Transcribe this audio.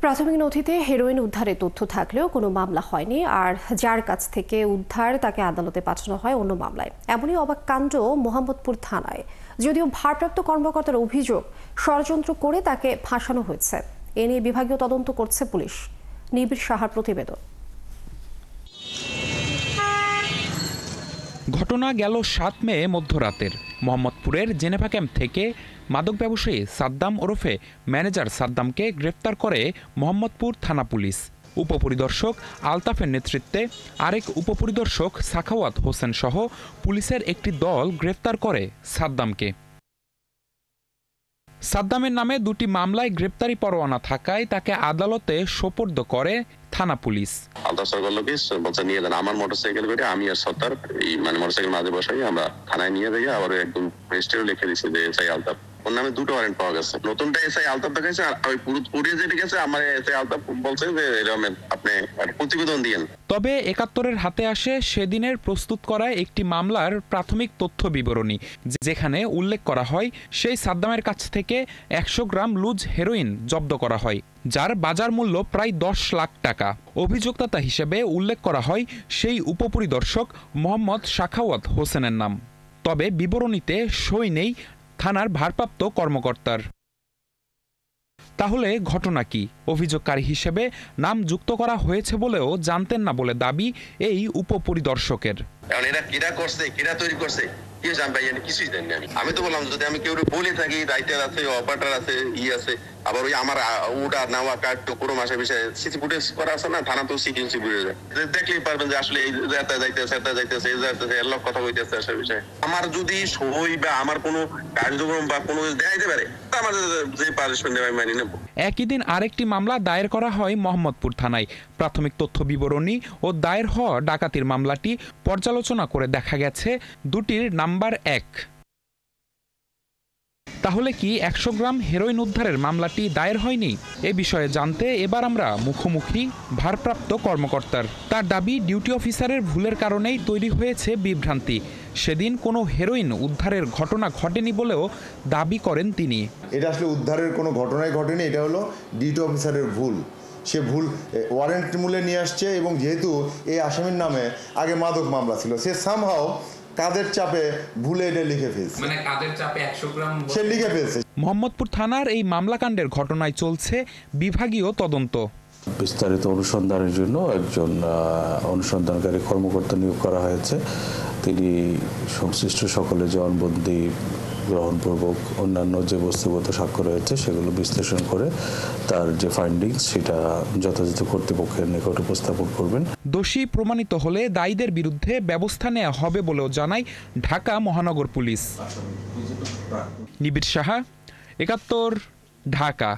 প্রাথমিক নথিতে হেরোইন উদ্ধারের তথ্য থাকলেও কোনো মামলা হয়নি, আর যার কাছ থেকে উদ্ধার তাকে আদালতে পাঠানো হয় অন্য মামলায়। এমনই অবাক কাণ্ড মোহাম্মদপুর থানায়। যদিও ভারপ্রাপ্ত কর্মকর্তার অভিযোগ ষড়যন্ত্র করে তাকে ফাঁসানো হয়েছে। এ নিয়ে বিভাগীয় তদন্ত করছে পুলিশ। নিবিড় সাহার প্রতিবেদন। ঘটনা গেল ৭ মে মধ্যরাতের। মোহাম্মদপুরের জেনেভা ক্যাম্প থেকে মাদক ব্যবসায়ী সাদ্দাম ওরফে ম্যানেজার সাদ্দামকে গ্রেফতার করে মোহাম্মদপুর থানা পুলিশ। উপপরিদর্শক আলতাফের নেতৃত্বে আরেক উপপরিদর্শক সাখাওয়াত হোসেন সহ পুলিশের একটি দল গ্রেফতার করে সাদ্দামকে। সাদ্দামের নামে ২টি মামলায় গ্রেপ্তারি পরোয়ানা থাকায় তাকে আদালতে সোপর্দ করে থানা পুলিশ। আমার মোটরসাইকেল করে আমি আর সত্তার মোটরসাইকেল মাঝে বসাই আমরা থানায় নিয়ে যাই। আবার একদম রেজিস্টারে লিখে দিচ্ছে যে এসআই আলতাফ। ওর নামে 2টো ওয়ারেন্ট পাওয়া গেছে। নতুনটা এসআই আলতাফ দেখাইছে, আর ওই পুরো যেটা গেছে আমার এসআই আলতাফ বলছে যে এরকম আপনি প্রতিবেদন দিয়েন। তবে ৭১-এর হাতে আসে সেদিনের প্রস্তুত করা একটি মামলার প্রাথমিক তথ্য বিবরণী, যেখানে উল্লেখ করা হয় সেই সাদ্দামের কাছ থেকে ১০০ গ্রাম লুজ হেরোইন জব্দ করা হয়, যার বাজার মূল্য প্রায় ১০ লাখ টাকা। অভিযোক্তা হিসেবে উল্লেখ করা হয় সেই উপপরিদর্শক মোহাম্মদ সাখাওয়াত হোসেনের নাম। তবে বিবরণীতে সই নেই থানার ভারপ্রাপ্ত কর্মকর্তার। তাহলে ঘটনা কি? অভিযোগকারী হিসেবে নাম যুক্ত করা হয়েছে বলেও জানতেন না বলে দাবি এই উপপরিদর্শকের। এরা কিরা করছে, কিরা তৈরি করছে, কি জানবে কিছুই জানি না। আমি তো বললাম যদি আমি কেউ বলে থাকি রাইটার আছে, অপারেটর আছে, আছে, আবার ওই আমার ওটা নেওয়া কার্ড তো পুরো মাসের বিষয়ে সিসি ফুটেজ করা আছে না, থানা তো সিটিএনসি বুঝে যায়, দেখলেই পারবেন যে আসলে এই যাইতেছে এর লোক কথা কইতেছে আসলে বিষয়ে। আমার যদি সই বা আমার কোনো কার্যক্রম বা কোনো দেখাইতে পারে আমার যে পানিশমেন্ট আমি মানি নেব। একই দিন আরেকটি মামলা দায়ের করা হয় মোহাম্মদপুর থানায়। প্রাথমিক তথ্য বিবরণী ও দায়ের হওয়া ডাকাতির মামলাটি পর্যালোচনা করে দেখা গেছে দুটির নাম্বার ১। তাহলে কি ১০০ গ্রাম হেরোইন উদ্ধারের মামলাটি দায়ের হয়নি? এ বিষয়ে জানতে এবার আমরা মুখোমুখি ভারপ্রাপ্ত কর্মকর্তার। তার দাবি, ডিউটি অফিসারের ভুলের কারণেই তৈরি হয়েছে বিভ্রান্তি। সেদিন কোনো হেরোইন উদ্ধারের ঘটনা ঘটেনি বলেও দাবি করেন তিনি। এটা আসলে উদ্ধারের কোনো ঘটনাই ঘটেনি, এটা হলো ডিউটি অফিসারের ভুল। সে ভুল ওয়ারেন্ট মূল্যে নিয়ে আসছে, এবং যেহেতু এই আসামির নামে আগে মাদক মামলা ছিল, সে সামহাও কাদের চাপে ভুলে এটা লিখে ফেলছে, কাদের চাপে ১০০ গ্রাম সে লিখে ফেলছে। মোহাম্মদপুর থানার এই মামলাকাণ্ডের ঘটনায় চলছে বিভাগীয় তদন্ত। বিস্তারিত অনুসন্ধানের জন্য একজন অনুসন্ধানকারী কর্মকর্তা নিয়োগ করা হয়েছে। তিনি সংশ্লিষ্ট সকলে জবানবন্দি গ্রহণপূর্বক অন্যান্য যে বস্তুগত সাক্ষ্য রয়েছে সেগুলো বিশ্লেষণ করে তার যে ফাইন্ডিংস সেটা যথাযথ কর্তৃপক্ষের নিকট উপস্থাপন করবেন। দোষী প্রমাণিত হলে দায়ীদের বিরুদ্ধে ব্যবস্থা নেওয়া হবে বলেও জানায় ঢাকা মহানগর পুলিশ। নিবিড় সাহা, ৭১, ঢাকা।